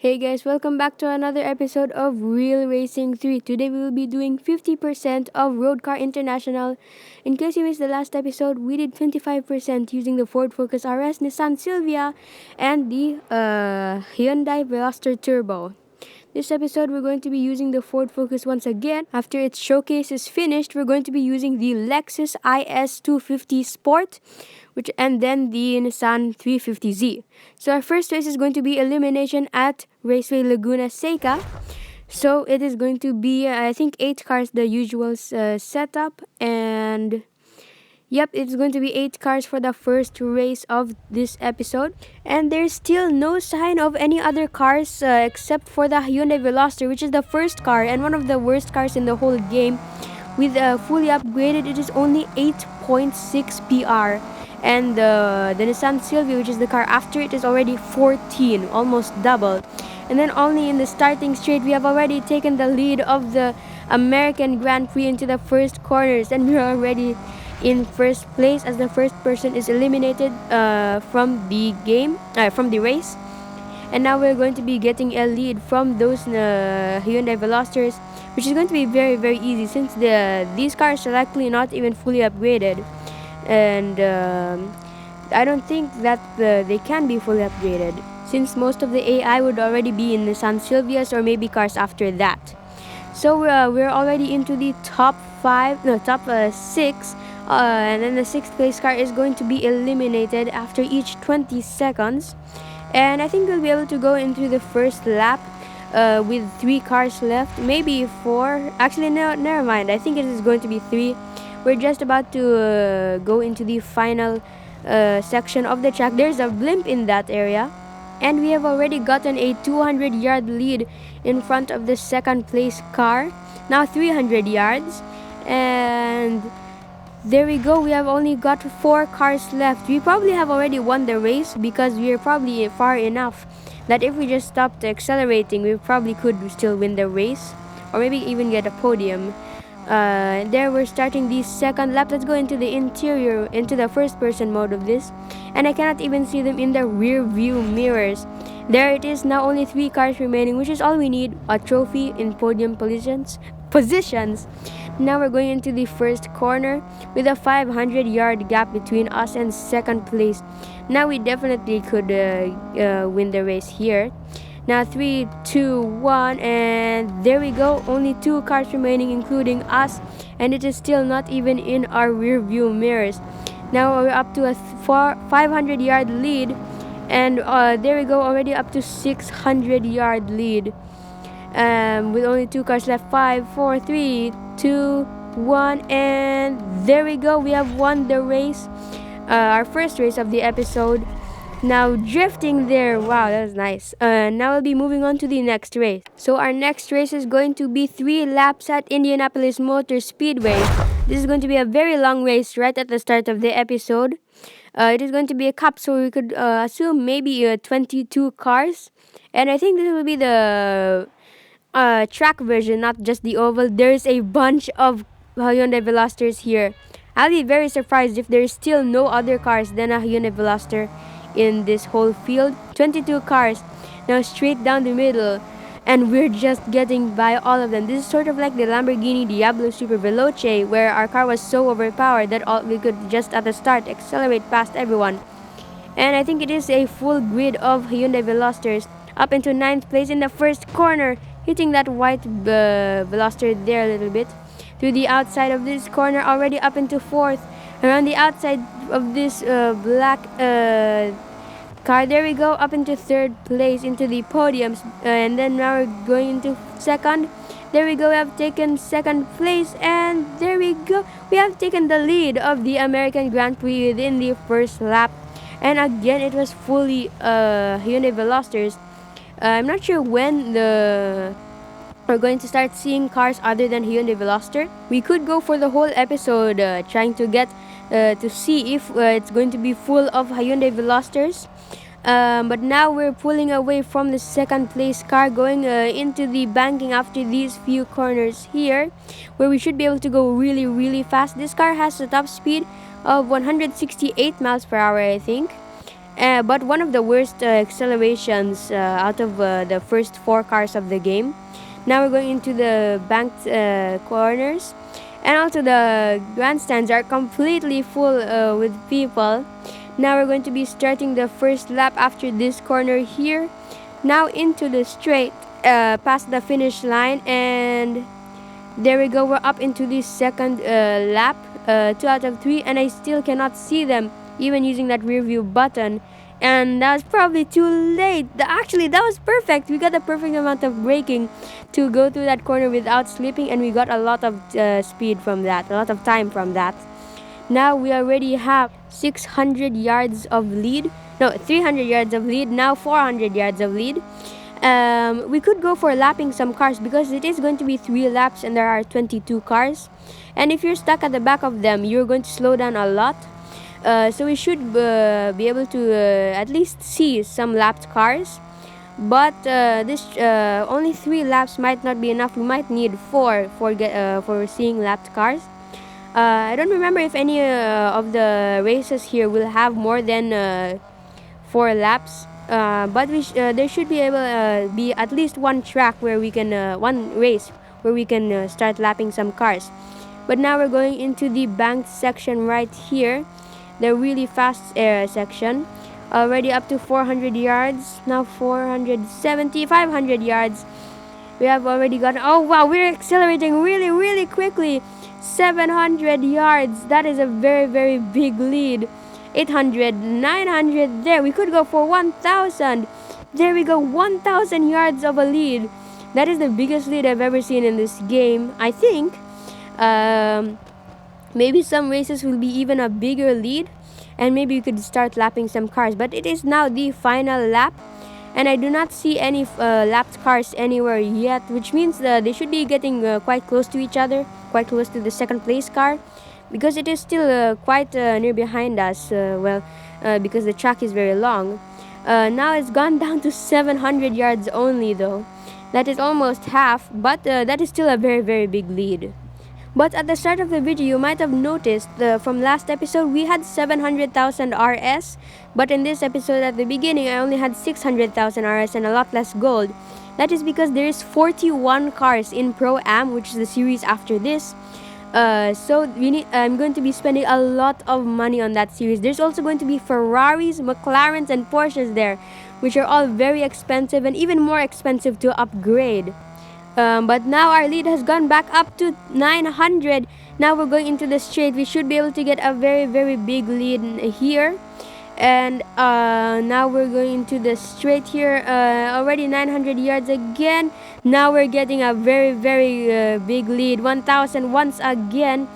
Hey guys, welcome back to another episode of Real Racing 3. Today we will be doing 50% of Road Car International. In case you missed the last episode, we did 25% using the Ford Focus RS, Nissan Silvia, and the Hyundai Veloster Turbo. This episode, we're going to be using the Ford Focus once again. After its showcase is finished, we're going to be using the Lexus IS250 Sport, and then the Nissan 350Z. So our first race is going to be elimination at Raceway Laguna Seca. So it is going to be, I think, 8 cars, the usual setup, and yep, it's going to be 8 cars for the first race of this episode. And there's still no sign of any other cars except for the Hyundai Veloster, which is the first car and one of the worst cars in the whole game. With fully upgraded, it is only 8.6 PR. And the Nissan Silvia, which is the car after it, is already 14, almost double. And then only in the starting straight, we have already taken the lead of the American Grand Prix into the first corners, and we're already in first place as the first person is eliminated from the game, from the race. And now we're going to be getting a lead from those Hyundai Velosters, which is going to be very, very easy since these cars are likely not even fully upgraded. And I don't think that they can be fully upgraded since most of the AI would already be in Nissan Silvias or maybe cars after that. So we're already into the top 6, and then the 6th place car is going to be eliminated after each 20 seconds. And I think we'll be able to go into the first lap with 3 cars left, maybe 4. Actually, no, never mind. I think it is going to be 3. We're just about to go into the final section of the track. There's a blimp in that area, and we have already gotten a 200-yard lead in front of the second place car. Now 300 yards, and there we go. We have only got 4 cars left. We probably have already won the race because we are probably far enough that if we just stopped accelerating, we probably could still win the race or maybe even get a podium. There we're starting the second lap. Let's go into the interior, into the first person mode of this, and I cannot even see them in the rear view mirrors. There it is, now only 3 cars remaining, which is all we need, a trophy in podium positions. Now we're going into the first corner with a 500-yard gap between us and second place. Now we definitely could win the race here. Now 3, 2, 1, and there we go. Only 2 cars remaining, including us, and it is still not even in our rear view mirrors. Now we're up to a 500-yard lead, and there we go, already up to 600-yard lead. With only 2 cars left. 5, 4, 3, 2, 1, and there we go. We have won the race, our first race of the episode. Now drifting there, wow, that was nice. Now we'll be moving on to the next race. So our next race is going to be 3 laps at Indianapolis Motor Speedway. This is going to be a very long race right at the start of the episode. It is going to be a cup, so we could assume maybe 22 cars. And I think this will be the track version, not just the oval. There's a bunch of Hyundai Velosters here. I'll be very surprised if there's still no other cars than a Hyundai Veloster in this whole field. 22 cars, now straight down the middle, and we're just getting by all of them. This is sort of like the Lamborghini Diablo Super Veloce, where our car was so overpowered that we could just at the start accelerate past everyone. And I think it is a full grid of Hyundai Velosters up into 9th place in the first corner, hitting that white Veloster there a little bit. Through the outside of this corner, already up into 4th. Around the outside of this black car, there we go, up into 3rd place, into the podiums. And then now we're going into 2nd. There we go, we have taken 2nd place, and there we go, we have taken the lead of the American Grand Prix within the first lap. And again, it was fully Hyundai Velosters. I'm not sure when we're going to start seeing cars other than Hyundai Veloster. We could go for the whole episode trying to get to see if it's going to be full of Hyundai Velosters. But now we're pulling away from the 2nd place car, going into the banking after these few corners here, where we should be able to go really, really fast. This car has a top speed of 168 miles per hour, I think. But one of the worst accelerations out of the first 4 cars of the game. Now we're going into the banked corners, and also the grandstands are completely full with people. Now we're going to be starting the first lap after this corner here. Now into the straight past the finish line, and there we go, we're up into the second lap, 2 out of 3, and I still cannot see them even using that rear view button. And that was probably too late. Actually, that was perfect. We got the perfect amount of braking to go through that corner without slipping, and we got a lot of speed from that, a lot of time from that. Now we already have 600 yards of lead. No, 300 yards of lead. Now 400 yards of lead. We could go for lapping some cars because it is going to be 3 laps and there are 22 cars. And if you're stuck at the back of them, you're going to slow down a lot. So we should be able to at least see some lapped cars. But this only 3 laps might not be enough. We might need 4 for seeing lapped cars. I don't remember if any of the races here will have more than 4 laps. But there should be able be at least one track where we can one race where we can start lapping some cars. But now we're going into the banked section right here, the really fast section. Already up to 400 yards. Now 470, 500 yards. We have already gotten. Oh wow, we're accelerating really quickly. 700 yards. That is a very big lead. 800, 900. There, we could go for 1,000. There we go, 1,000 yards of a lead. That is the biggest lead I've ever seen in this game, I think. Maybe some races will be even a bigger lead, and maybe we could start lapping some cars. But it is now the final lap, and I do not see any lapped cars anywhere yet, which means they should be getting quite close to each other, quite close to the second place car, because it is still quite near behind us, because the track is very long. Now it's gone down to 700 yards only though. That is almost half, but that is still a very big lead. But at the start of the video, you might have noticed from last episode we had 700,000 RS, but in this episode at the beginning I only had 600,000 RS and a lot less gold. That is because there is 41 cars in Pro-Am, which is the series after this. So I'm going to be spending a lot of money on that series. There's also going to be Ferraris, McLarens, and Porsches there, which are all very expensive and even more expensive to upgrade. But now our lead has gone back up to 900. Now we're going into the straight. We should be able to get a very big lead here. And now we're going into the straight here. Already 900 yards again. Now we're getting a very big lead. 1,000 once again.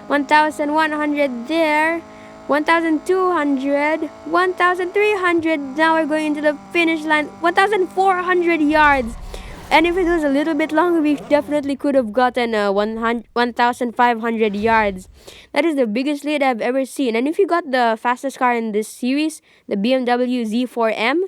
1,100 there. 1,200. 1,300. Now we're going into the finish line. 1,400 yards. And if it was a little bit longer, we definitely could have gotten 1,500 yards. That is the biggest lead I've ever seen. And if you got the fastest car in this series, the BMW Z4M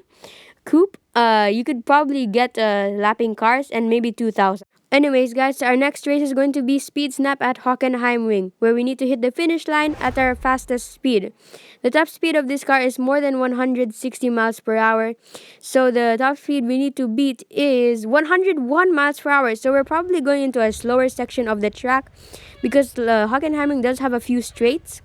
Coupe, you could probably get lapping cars and maybe 2,000. Anyways, guys, our next race is going to be Speed Snap at Hockenheimring, where we need to hit the finish line at our fastest speed. The top speed of this car is more than 160 miles per hour. So the top speed we need to beat is 101 miles per hour. So we're probably going into a slower section of the track because Hockenheimring does have a few straights.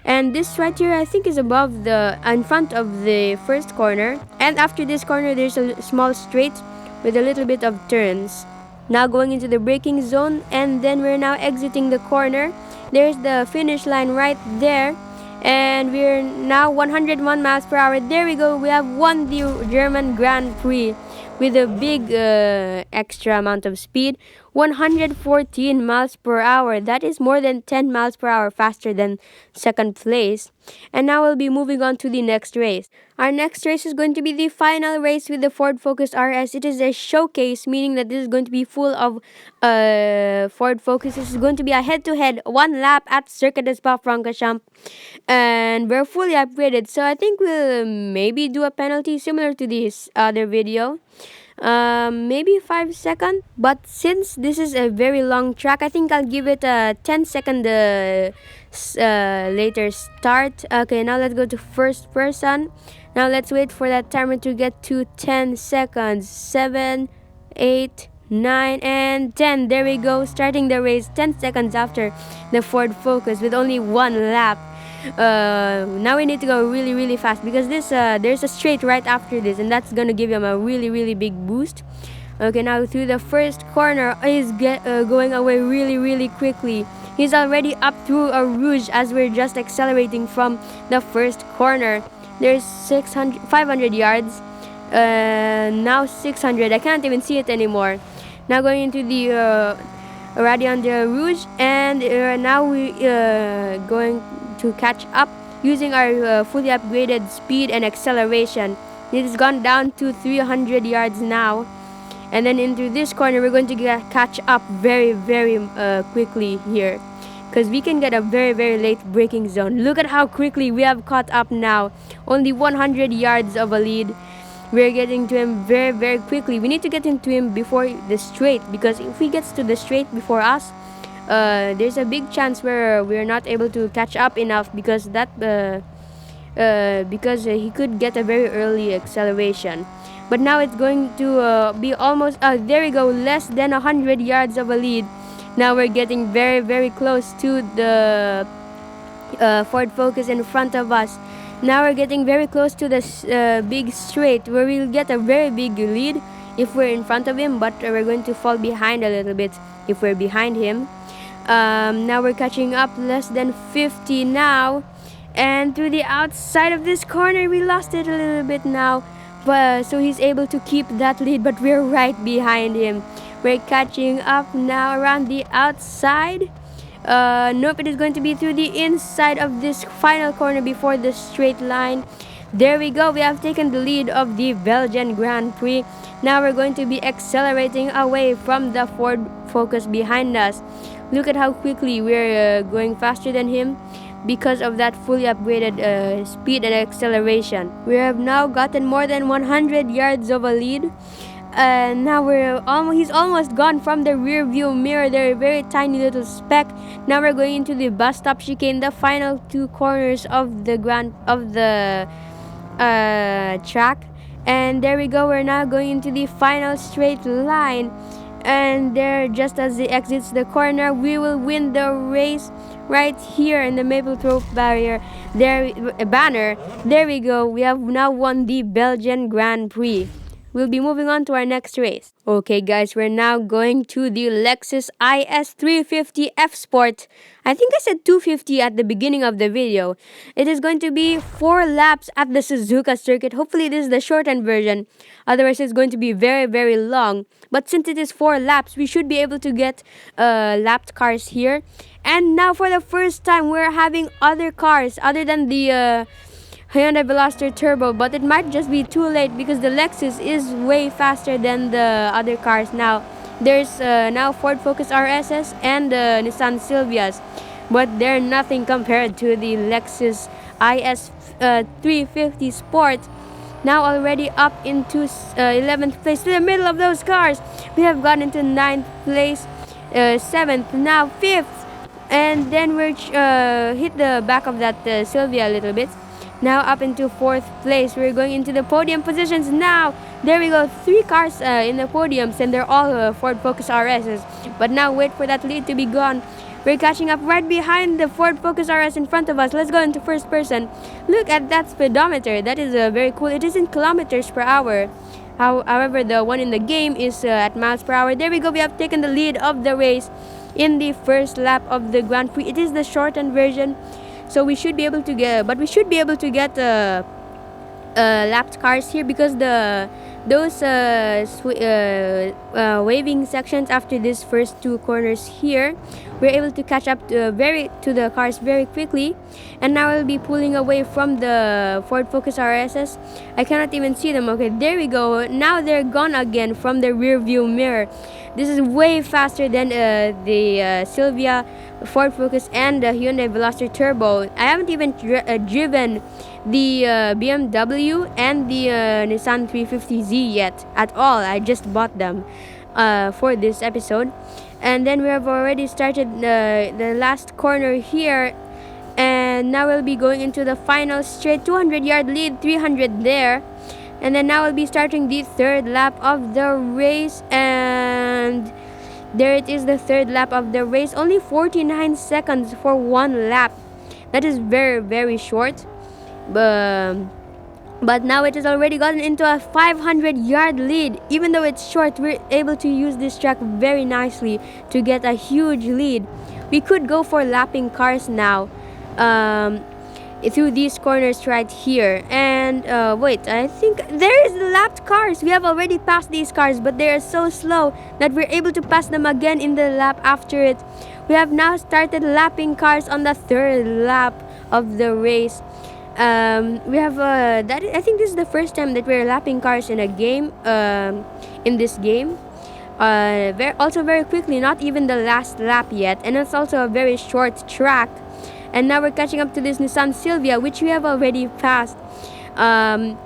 And this right here I think is above in front of the first corner. And after this corner there's a small straight with a little bit of turns. Now going into the braking zone, and then we're now exiting the corner. There's the finish line right there, and we're now 101 miles per hour. There we go, we have won the German Grand Prix with a big extra amount of speed. 114 miles per hour. That is more than 10 miles per hour faster than second place. And now we'll be moving on to the next race. Our next race is going to be the final race with the Ford Focus RS. It is a showcase, meaning that this is going to be full of Ford Focus. This is going to be a head-to-head 1 lap at Circuit de Spa-Francorchamps. And we're fully upgraded. So I think we'll maybe do a penalty similar to this other video. Maybe 5 seconds, but since this is a very long track, I think I'll give it a 10-second later start. Okay, now let's go to first person. Now let's wait for that timer to get to 10 seconds. 7, 8, 9, and 10. There we go, starting the race 10 seconds after the Ford Focus with only one lap. Now we need to go really fast because there's a straight right after this, and that's gonna give him a really big boost. Okay, now through the first corner, he's going away really quickly. He's already up through a rouge as we're just accelerating from the first corner. There's 500 yards. Now 600. I can't even see it anymore. Now going into the Radion de Rouge, and now we going to catch up using our fully upgraded speed and acceleration. It has gone down to 300 yards now. And then into this corner, we're going to catch up very quickly here, because we can get a very late braking zone. Look at how quickly we have caught up now. Only 100 yards of a lead. We're getting to him very quickly. We need to get into him before the straight, because if he gets to the straight before us, there's a big chance where we're not able to catch up enough, because he could get a very early acceleration. But now it's going to be almost, there we go, less than 100 yards of a lead. Now we're getting very close to the Ford Focus in front of us. Now we're getting very close to this big straight where we'll get a very big lead if we're in front of him, but we're going to fall behind a little bit if we're behind him. Now we're catching up, less than 50 now. And through the outside of this corner, we lost it a little bit now. So he's able to keep that lead, but we're right behind him. We're catching up now around the outside. Nope, it is going to be through the inside of this final corner before the straight line. There we go, we have taken the lead of the Belgian Grand Prix. Now we're going to be accelerating away from the Ford Focus behind us. Look at how quickly we're going faster than him, because of that fully upgraded speed and acceleration. We have now gotten more than 100 yards of a lead. Now he's almost gone from the rear view mirror. They're a very tiny little speck. Now we're going into the bus stop chicane, the final two corners of the track. And there we go, we're now going into the final straight line. And there, just as it exits the corner, we will win the race right here in the Mapplethorpe banner. There we go, we have now won the Belgian Grand Prix. We'll be moving on to our next race. Okay guys, we're now going to the Lexus IS 350 F Sport. I think I said 250 at the beginning of the video. It is going to be 4 laps at the Suzuka circuit. Hopefully this is the shortened version. Otherwise it's going to be very long. But since it is 4 laps, we should be able to get lapped cars here. And now for the first time, we're having other cars other than the Hyundai Veloster Turbo, but it might just be too late because the Lexus is way faster than the other cars now. There's now Ford Focus RSS and Nissan Silvias, but they're nothing compared to the Lexus IS 350 Sport. Now already up into 11th place, to the middle of those cars. We have gotten into 9th place, 7th, now 5th, and then we're hit the back of that Silvia a little bit. Now up into 4th place. We're going into the podium positions now. There we go, 3 cars in the podiums, and they're all Ford Focus RSs. But now wait for that lead to be gone. We're catching up right behind the Ford Focus RS in front of us. Let's go into first person. Look at that speedometer. That is very cool. It is in kilometers per hour. However, the one in the game is at miles per hour. There we go. We have taken the lead of the race in the first lap of the Grand Prix. It is the shortened version. So we should be able to get, lapped cars here, because those waving sections after these first 2 corners here, we're able to catch up to the cars very quickly. And now we'll be pulling away from the Ford Focus RSS. I cannot even see them. Okay, there we go. Now they're gone again from the rear view mirror. This is way faster than the Silvia, Ford Focus, and the Hyundai Veloster Turbo. I haven't even driven the BMW and the Nissan 350Z yet at all. I just bought them for this episode. And then we have already started the last corner here, and And now we'll be going into the final straight. 200-yard lead, 300 there. And then now we'll be starting the third lap of the race. And there it is, the third lap of the race. Only 49 seconds for one lap. That is very, very short. But now it has already gotten into a 500-yard lead. Even though it's short, we're able to use this track very nicely to get a huge lead. We could go for lapping cars now through these corners right here. And wait, I think there is lapped cars. We have already passed these cars, but they are so slow that we're able to pass them again in the lap after it. We have now started lapping cars on the third lap of the race. We have I think this is the first time that we're lapping cars in a game, in this game. Also very quickly, not even the last lap yet, and it's also a very short track. And now we're catching up to this Nissan Silvia, which we have already passed.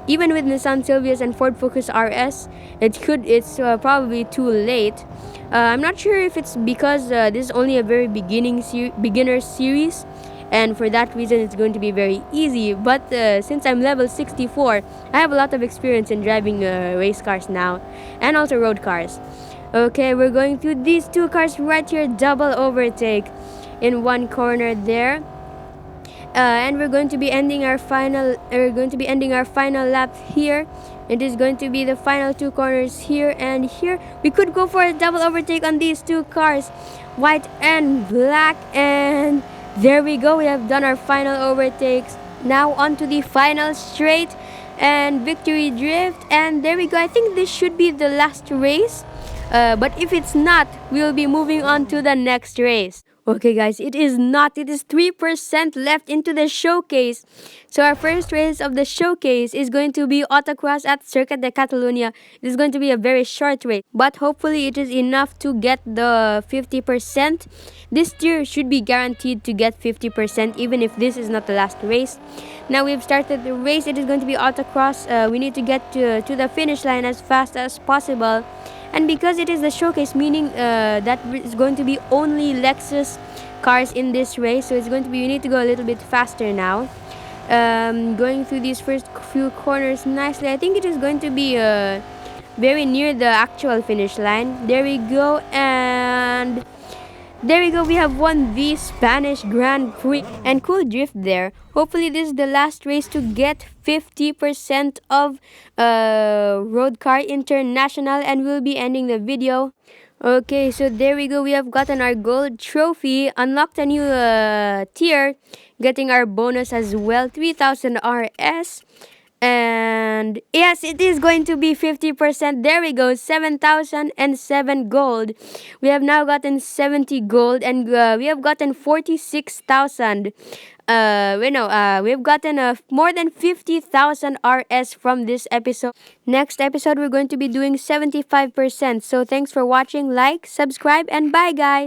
Even with Nissan Silvias and Ford Focus RS, it's probably too late. I'm not sure if it's because this is only a very beginner series, and for that reason it's going to be very easy. But since I'm level 64, I have a lot of experience in driving race cars now, and also road cars. Okay, we're going through these two cars right here, double overtake in one corner there. And we're going to be ending our final lap here. It is going to be the final two corners here and here. We could go for a double overtake on these two cars, white and black, and there we go. We have done our final overtakes. Now on to the final straight and victory drift, and there we go. I think this should be the last race, but if it's not, we'll be moving on to the next race. Okay guys, it is not. It is 3% left into the showcase. So our first race of the showcase is going to be Autocross at Circuit de Catalunya. It is going to be a very short race, but hopefully it is enough to get the 50%. This tier should be guaranteed to get 50% even if this is not the last race. Now we've started the race. It is going to be Autocross. We need to get to the finish line as fast as possible. And because it is the showcase, meaning that it's going to be only Lexus cars in this race, so it's going to be, you need to go a little bit faster now. Going through these first few corners nicely. I think it is going to be very near the actual finish line. There we go, and there we go. We have won the Spanish Grand Prix, and cool drift there. Hopefully this is the last race to get 50% of Road Car International, and we'll be ending the video. Okay, so there we go. We have gotten our gold trophy, unlocked a new tier, getting our bonus as well, 3000 RS. And yes, it is going to be 50%. There we go, 7,007 gold. We have now gotten 70 gold, and we have gotten 46,000. We've gotten more than 50,000 RS from this episode. Next episode, we're going to be doing 75%. So thanks for watching. Like, subscribe, and bye guys.